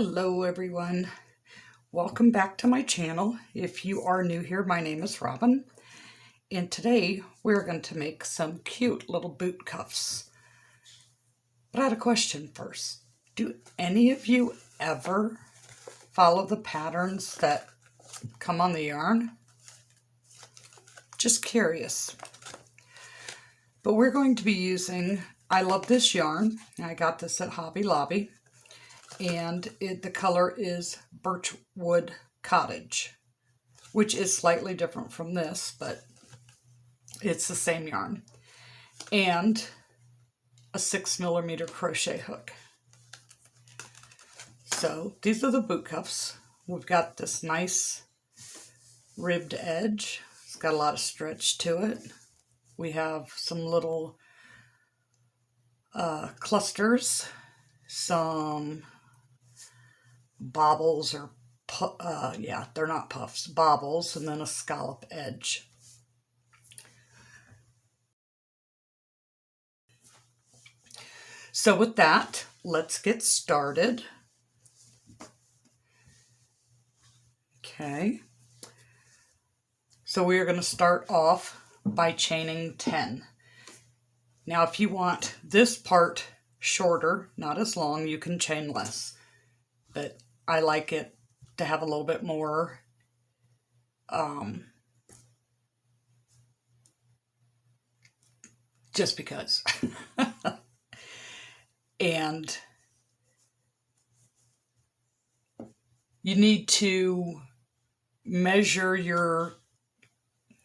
Hello everyone, welcome back to my channel. If you are new here, my name is Robin, and today we're going to make some cute little boot cuffs. But I had a question first. Do any of you ever follow the patterns that come on the yarn? Just curious. But we're going to be using, I love this yarn. I got this at Hobby Lobby. And the color is Birchwood Cottage, which is slightly different from this, but it's the same yarn. And a 6mm crochet hook. So these are the boot cuffs. We've got this nice ribbed edge. It's got a lot of stretch to it. We have some little clusters, some bobbles or they're not puffs, bobbles, and then a scallop edge. So with that, let's get started. Okay, so we are going to start off by chaining 10. Now if you want this part shorter, not as long, you can chain less, but I like it to have a little bit more just because. And you need to measure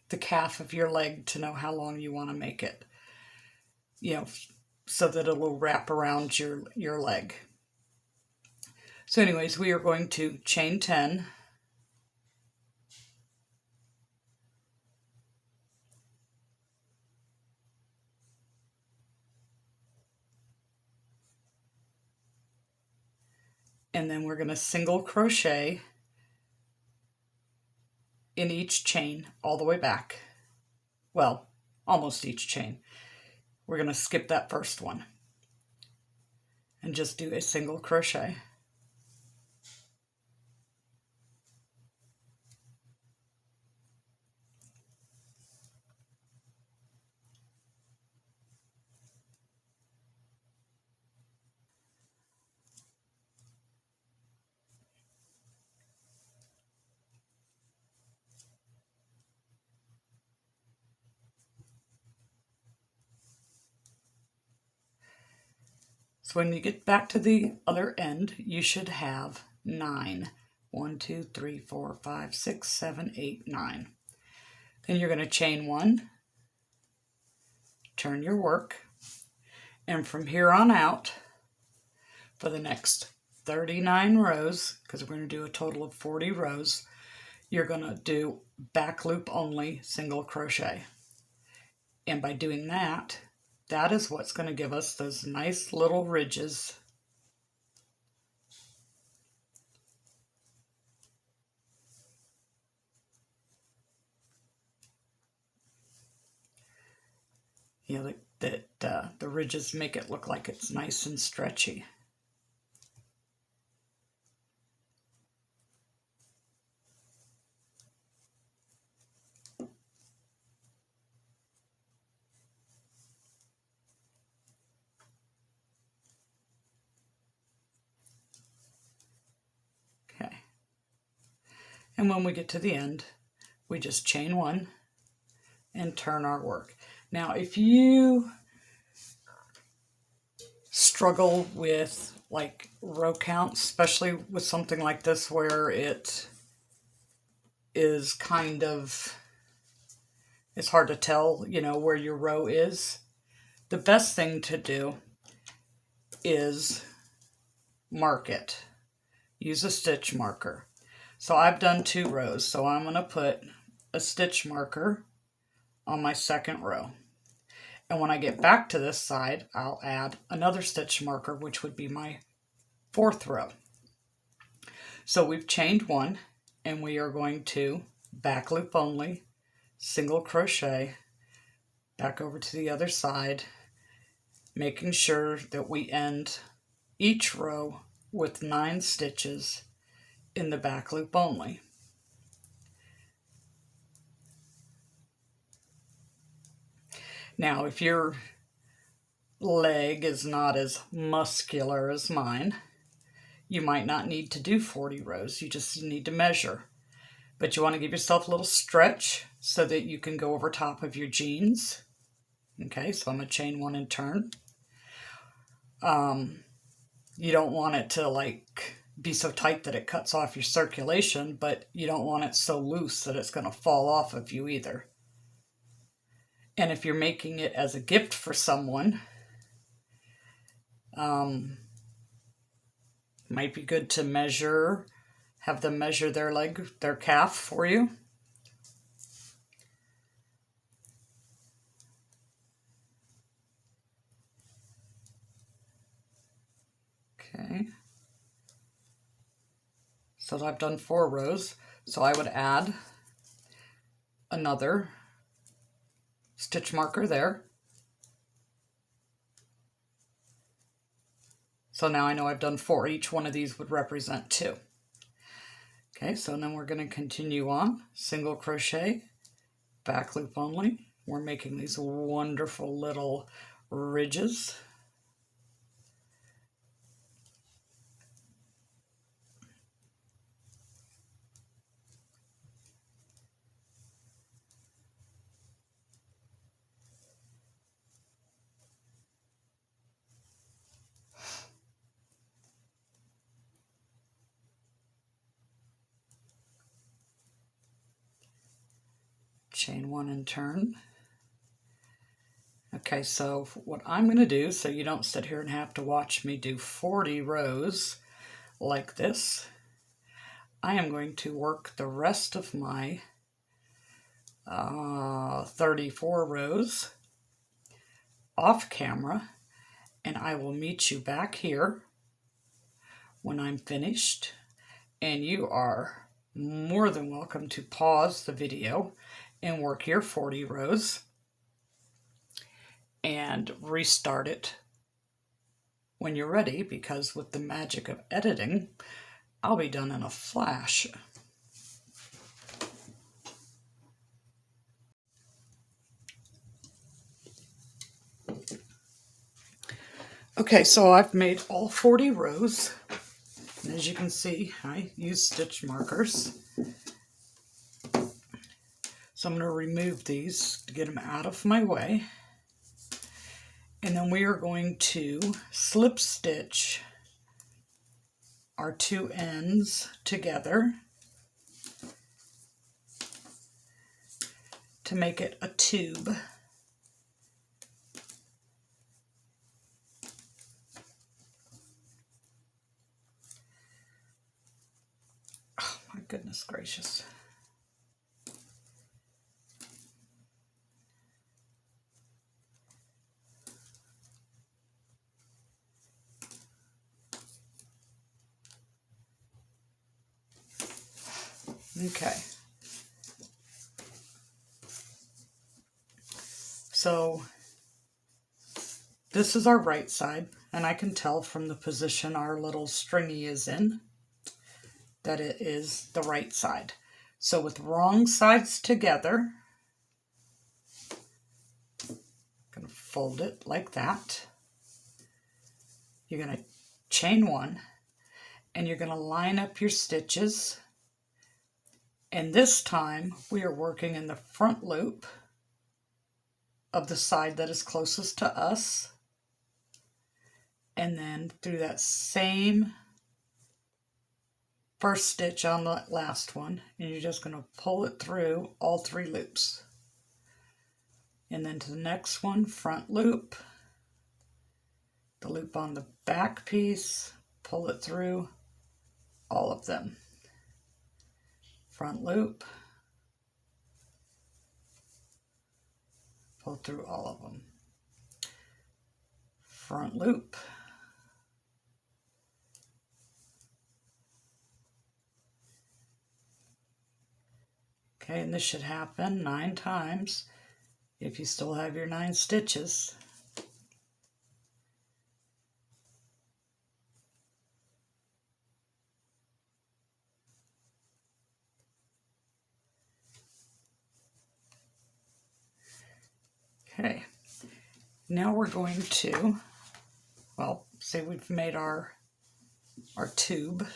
the calf of your leg to know how long you want to make it, so that it will wrap around your leg. So anyways, we are going to chain 10. And then we're going to single crochet in each chain all the way back. Well, almost each chain. We're going to skip that first one and just do a single crochet. So when you get back to the other end, you should have 9. 1, 2, 3, 4, 5, 6, 7, 8, 9. Then you're going to chain 1, turn your work, and from here on out, for the next 39 rows, because we're going to do a total of 40 rows, you're going to do back loop only single crochet. And by doing that, that is what's going to give us those nice little ridges. That the ridges make it look like it's nice and stretchy. Okay. And when we get to the end, we just chain 1 and turn our work. Now, if you struggle with like row counts, especially with something like this where it is kind of, it's hard to tell, where your row is, the best thing to do is mark it. Use a stitch marker. So I've done 2 rows, so I'm going to put a stitch marker on my second row. And when I get back to this side, I'll add another stitch marker, which would be my 4th row. So we've chained 1, and we are going to back loop only, single crochet, back over to the other side, making sure that we end each row with 9 stitches in the back loop only. Now, if your leg is not as muscular as mine, you might not need to do 40 rows. You just need to measure. But you want to give yourself a little stretch so that you can go over top of your jeans. Okay, so I'm going to chain 1 and turn. You don't want it to like be so tight that it cuts off your circulation, but you don't want it so loose that it's going to fall off of you either. And if you're making it as a gift for someone, might be good to measure, have them measure their leg, their calf for you. Okay. So I've done 4 rows, so I would add another stitch marker there. So now I know I've done 4. Each one of these would represent 2. Okay, so then we're going to continue on. Single crochet, back loop only. We're making these wonderful little ridges. Chain 1 and turn. Okay, so what I'm going to do, so you don't sit here and have to watch me do 40 rows like this, I am going to work the rest of my 34 rows off camera, and I will meet you back here when I'm finished, and you are more than welcome to pause the video and work your 40 rows and restart it when you're ready, because with the magic of editing, I'll be done in a flash. Okay, so I've made all 40 rows. And as you can see, I use stitch markers. So I'm going to remove these to get them out of my way. And then we are going to slip stitch our 2 ends together to make it a tube. Oh my goodness gracious. Okay. So this is our right side, and I can tell from the position our little stringy is in that it is the right side. So with wrong sides together, I'm going to fold it like that. You're going to chain 1, and you're going to line up your stitches. And this time we are working in the front loop of the side that is closest to us. And then through that same first stitch on the last one, and you're just going to pull it through all 3 loops. And then to the next one, front loop, the loop on the back piece, pull it through all of them. Front loop, pull through all of them. Front loop, okay, and this should happen 9 times if you still have your 9 stitches. Okay, now we're going to, well, say we've made our tube,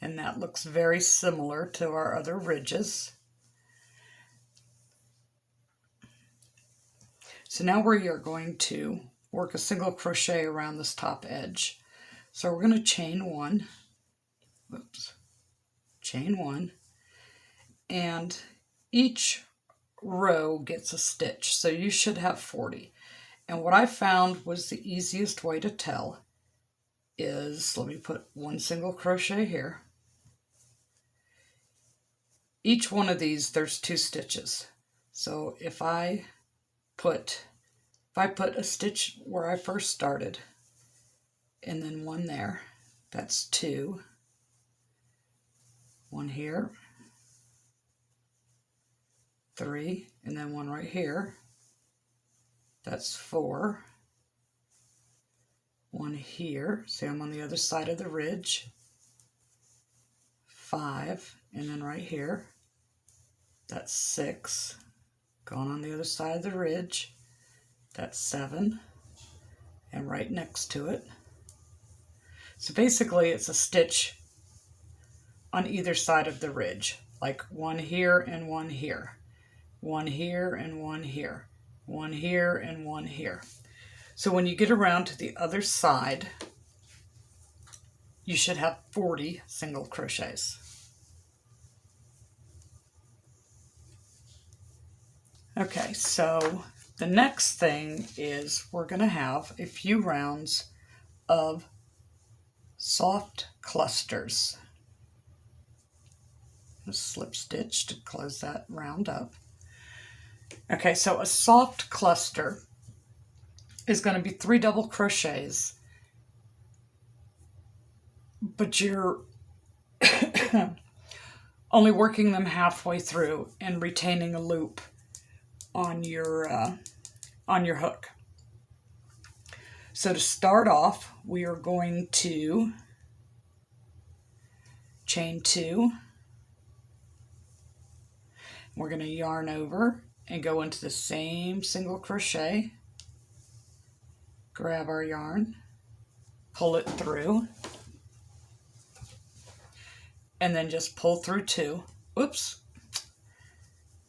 and that looks very similar to our other ridges. So now we are going to work a single crochet around this top edge. So we're going to chain one, chain one, and each row gets a stitch. So you should have 40. And what I found was the easiest way to tell is, let me put one single crochet here. Each one of these, there's 2 stitches. So if I put a stitch where I first started and then one there, that's 2. One here, 3, and then one right here, that's 4. One here, see I'm on the other side of the ridge, 5, and then right here, that's 6. Going on the other side of the ridge, that's 7, and right next to it. So basically it's a stitch on either side of the ridge, like one here and one here, one here and one here, one here and one here. So when you get around to the other side, you should have 40 single crochets. Okay, so the next thing is we're going to have a few rounds of soft clusters. Slip stitch to close that round up. Okay, so a soft cluster is going to be 3 double crochets, but you're only working them halfway through and retaining a loop on your hook. So to start off, we are going to chain 2. We're going to yarn over and go into the same single crochet, grab our yarn, pull it through, and then just pull through 2. Oops,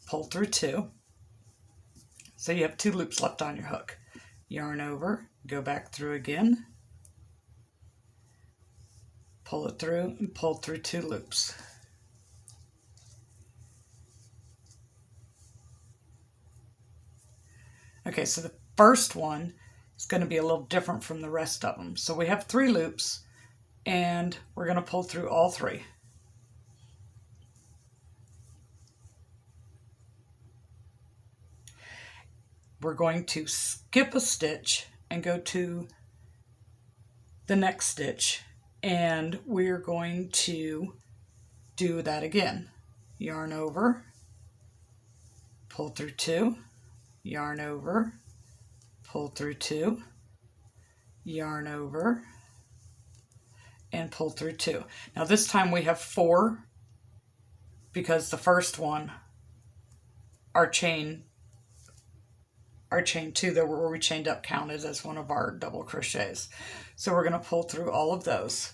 pull through 2. So you have 2 loops left on your hook. Yarn over, go back through again, pull it through, and pull through 2 loops. Okay, so the first one is going to be a little different from the rest of them. So we have 3 loops, and we're going to pull through all 3. We're going to skip a stitch and go to the next stitch, and we're going to do that again. Yarn over, pull through 2, yarn over, pull through 2, yarn over, and pull through 2. Now this time we have 4 because the first one, our chain 2 that where we chained up counted as one of our double crochets. So we're going to pull through all of those.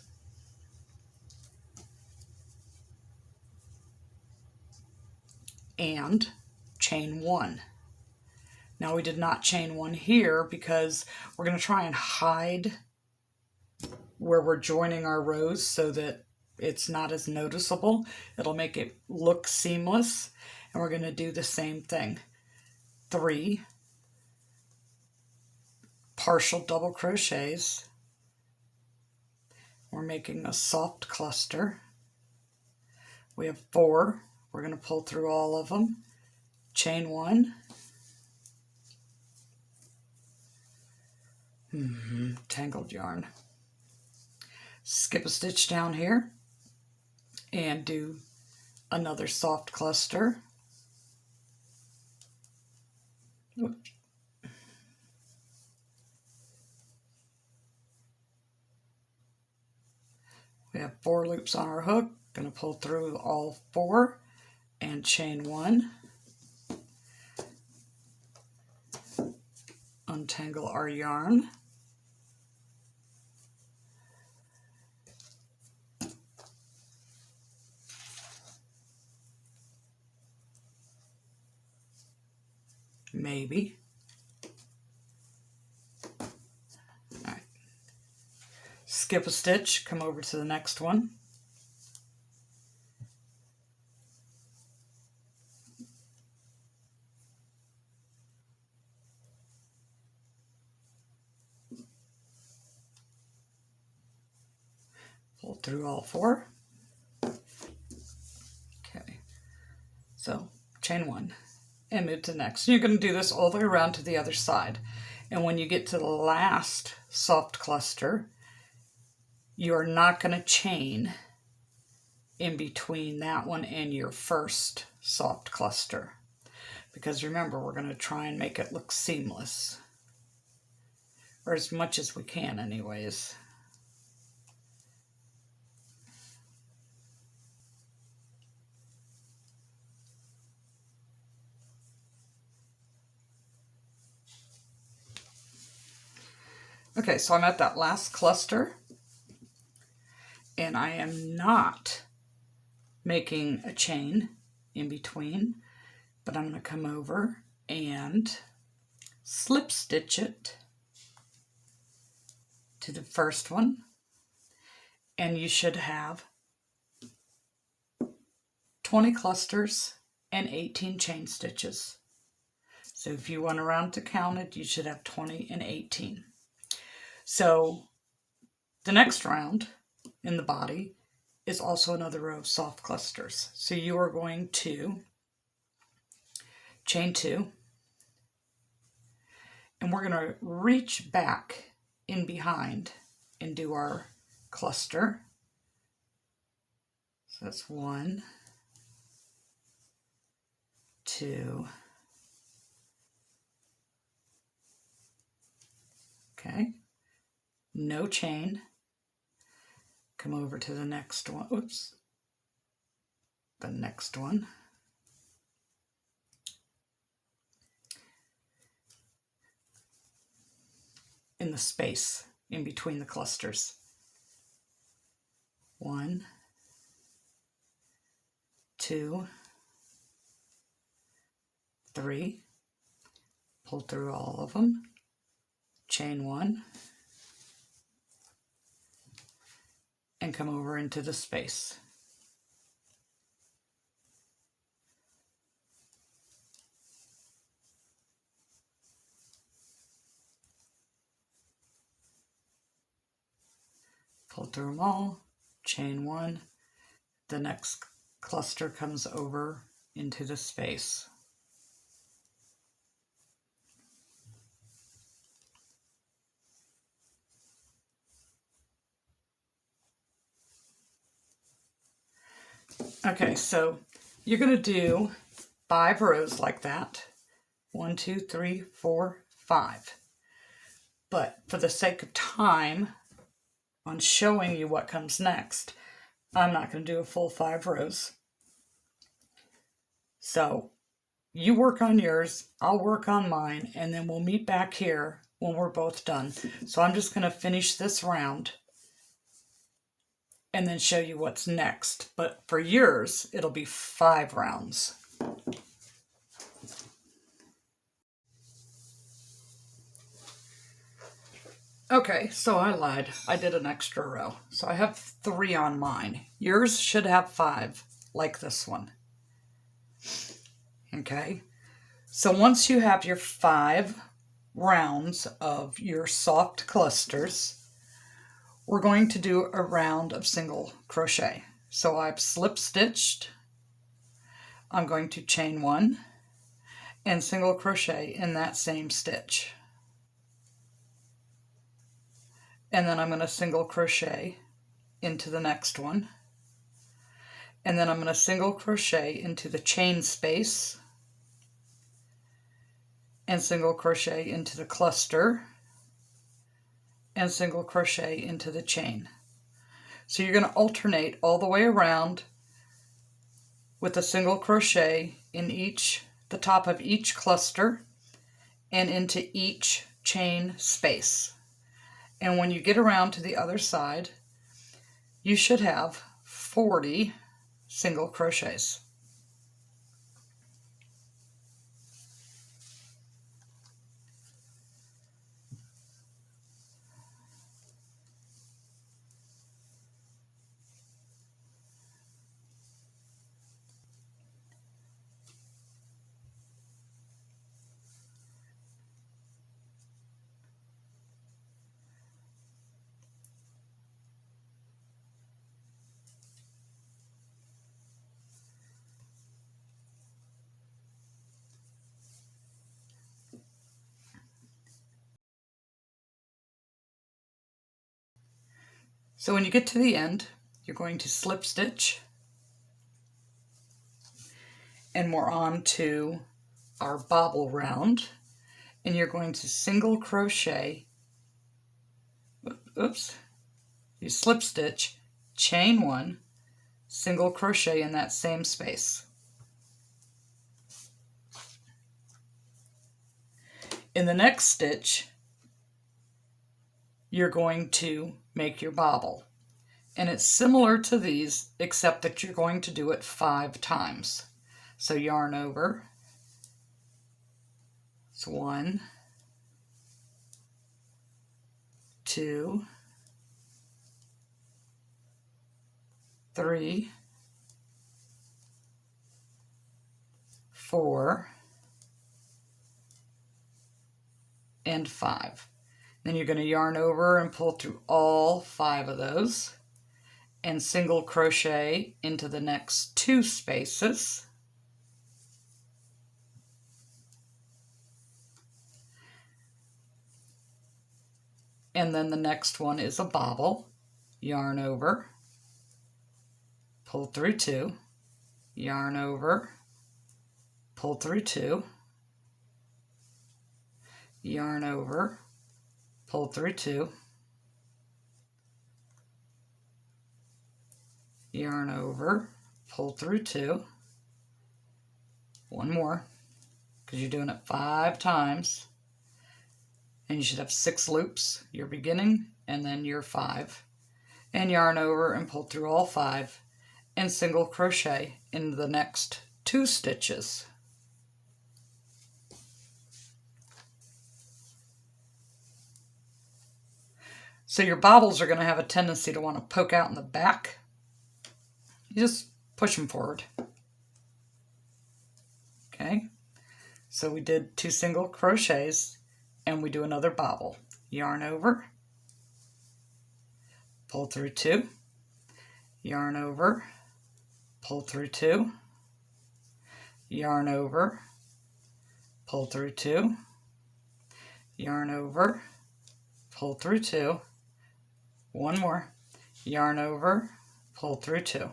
And chain 1. Now we did not chain 1 here because we're going to try and hide where we're joining our rows so that it's not as noticeable. It'll make it look seamless. And we're going to do the same thing. 3 partial double crochets. We're making a soft cluster. We have 4. We're going to pull through all of them. Chain 1. Tangled yarn. Skip a stitch down here and do another soft cluster. Oops. We have 4 loops on our hook. Going to pull through all 4 and chain 1. untangle our yarn. Maybe. All right. Skip a stitch, come over to the next one. Pull through all 4. Okay, so chain 1 and move to the next. You're going to do this all the way around to the other side. And when you get to the last soft cluster, you're not going to chain in between that one and your first soft cluster. Because remember, we're going to try and make it look seamless. Or as much as we can anyways. Okay, so I'm at that last cluster, and I am not making a chain in between, but I'm going to come over and slip stitch it to the first one, and you should have 20 clusters and 18 chain stitches. So if you went around to count it, you should have 20 and 18. So the next round in the body is also another row of soft clusters. So you are going to chain 2, and we're going to reach back in behind and do our cluster. So that's 1, 2, okay. No chain. Come over to the next one. Oops. The next one. In the space in between the clusters. 1, 2, 3. Pull through all of them. Chain 1. And come over into the space. Pull through them all, chain 1. The next cluster comes over into the space. Okay, so you're going to do 5 rows like that. 1, 2, 3, 4, 5. But for the sake of time on showing you what comes next, I'm not going to do a full 5 rows. So you work on yours, I'll work on mine, and then we'll meet back here when we're both done. So I'm just going to finish this round and then show you what's next. But for yours, it'll be 5 rounds. Okay, so I lied. I did an extra row. So I have 3 on mine. Yours should have 5, like this one. Okay, so once you have your 5 rounds of your soft clusters, we're going to do a round of single crochet. So I've slip stitched. I'm going to chain 1 and single crochet in that same stitch. And then I'm going to single crochet into the next one. And then I'm going to single crochet into the chain space and single crochet into the cluster and single crochet into the chain. So you're going to alternate all the way around with a single crochet in the top of each cluster and into each chain space. And when you get around to the other side, you should have 40 single crochets. So when you get to the end, you're going to slip stitch, and we're on to our bobble round, and you're going to single crochet, oops, you slip stitch, chain one, single crochet in that same space. In the next stitch, you're going to make your bobble. And it's similar to these, except that you're going to do it 5 times. So yarn over. It's 1, 2, 3, 4, and 5. Then you're going to yarn over and pull through all 5 of those and single crochet into the next 2 spaces. And then the next one is a bobble. Yarn over, pull through 2, yarn over, pull through 2, yarn over, pull through 2, yarn over, pull through 2, one more, because you're doing it 5 times, and you should have 6 loops, your beginning, and then your 5, and yarn over and pull through all 5, and single crochet into the next 2 stitches. So your bobbles are going to have a tendency to want to poke out in the back. You just push them forward. Okay, so we did 2 single crochets and we do another bobble. Yarn over, pull through 2, yarn over, pull through 2, yarn over, pull through 2, yarn over, pull through 2, one more, yarn over, pull through 2.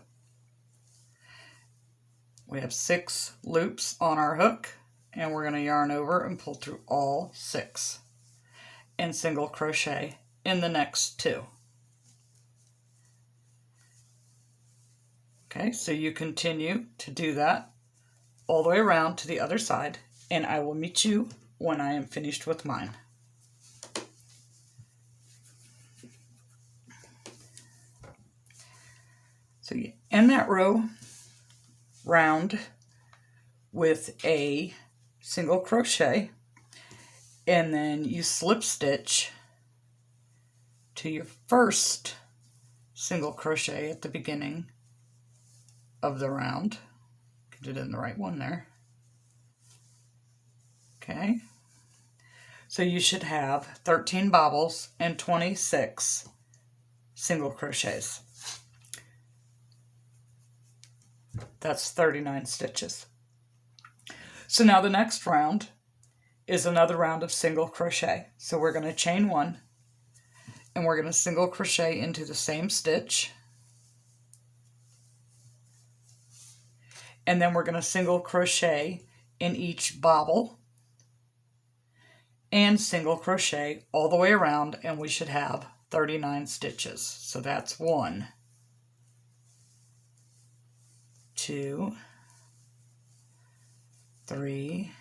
We have 6 loops on our hook, and we're going to yarn over and pull through all 6 and single crochet in the next 2. Okay, so you continue to do that all the way around to the other side, and I will meet you when I am finished with mine. So you end that row round with a single crochet, and then you slip stitch to your first single crochet at the beginning of the round. Get it in the right one there. Okay, so you should have 13 bobbles and 26 single crochets. That's 39 stitches. So now the next round is another round of single crochet. So we're going to chain 1 and we're going to single crochet into the same stitch, and then we're going to single crochet in each bobble and single crochet all the way around, and we should have 39 stitches. So that's 1, 2, 3,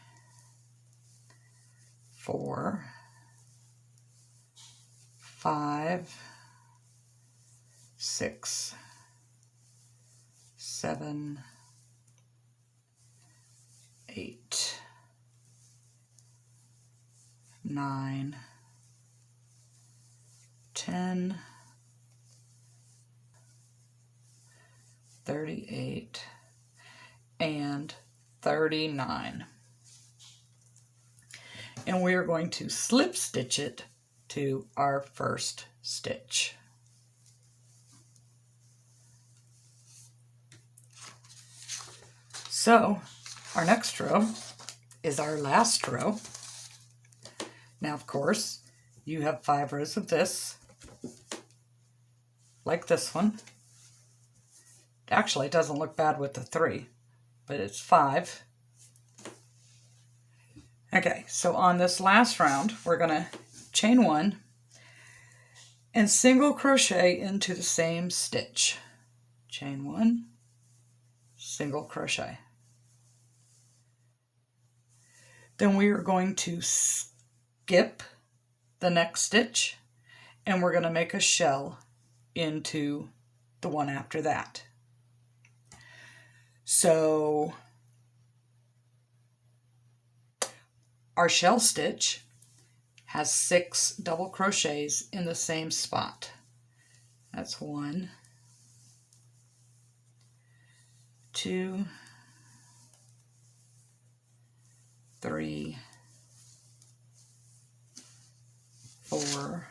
4, 5, 6, 7, 8, 9, 10, 38, and 39. And we are going to slip stitch it to our first stitch. So our next row is our last row. Now, of course, you have 5 rows of this, like this one. Actually, it doesn't look bad with the 3, but it's 5. Okay, so on this last round, we're going to chain 1 and single crochet into the same stitch. Chain 1, single crochet. Then we are going to skip the next stitch, and we're going to make a shell into the one after that. So our shell stitch has 6 double crochets in the same spot. That's 1, 2, 3, 4,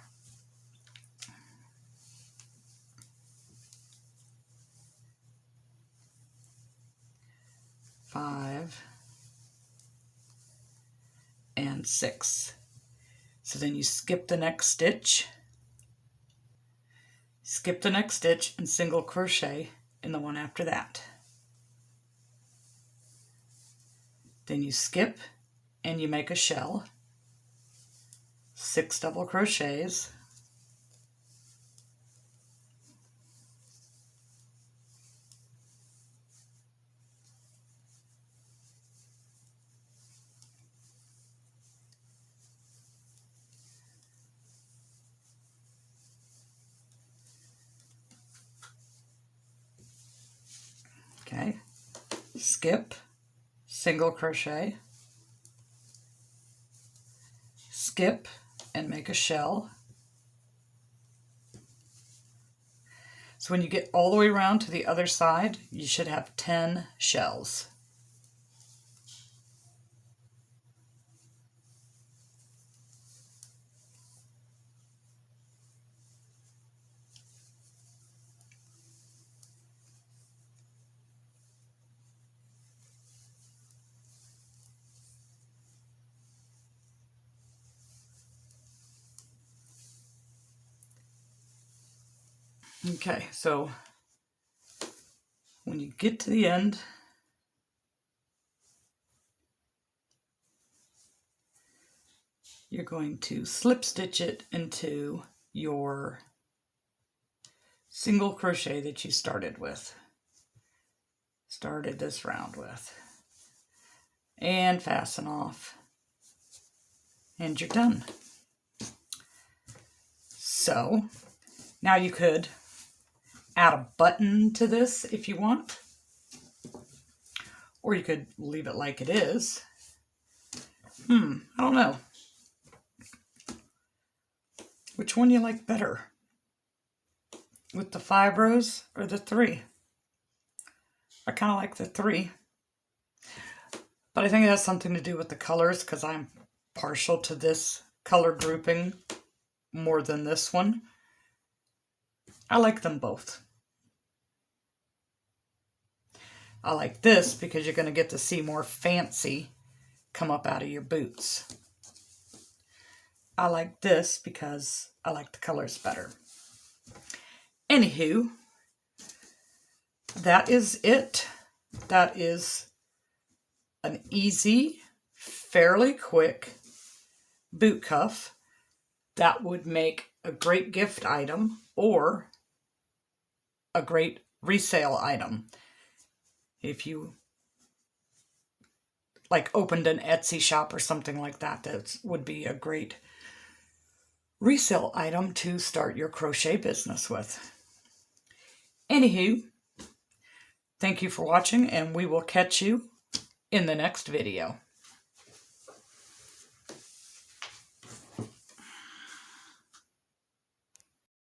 5, and 6. So then you skip the next stitch, and single crochet in the one after that. Then you skip and you make a shell, 6 double crochets, okay, skip, single crochet, skip and make a shell. So when you get all the way around to the other side, you should have 10 shells. Okay, so when you get to the end, you're going to slip stitch it into your single crochet that you started this round with, and fasten off, and you're done. So now you could add a button to this if you want, or you could leave it like it is. I don't know. Which one you like better? With the 5 rows or the 3? I kind of like the 3. But I think it has something to do with the colors, because I'm partial to this color grouping more than this one. I like them both. I like this because you're going to get to see more fancy come up out of your boots. I like this because I like the colors better. Anywho, that is it. That is an easy, fairly quick boot cuff that would make a great gift item or a great resale item. If you like opened an Etsy shop or something like that, that would be a great resale item to start your crochet business with. Anywho, thank you for watching, and we will catch you in the next video.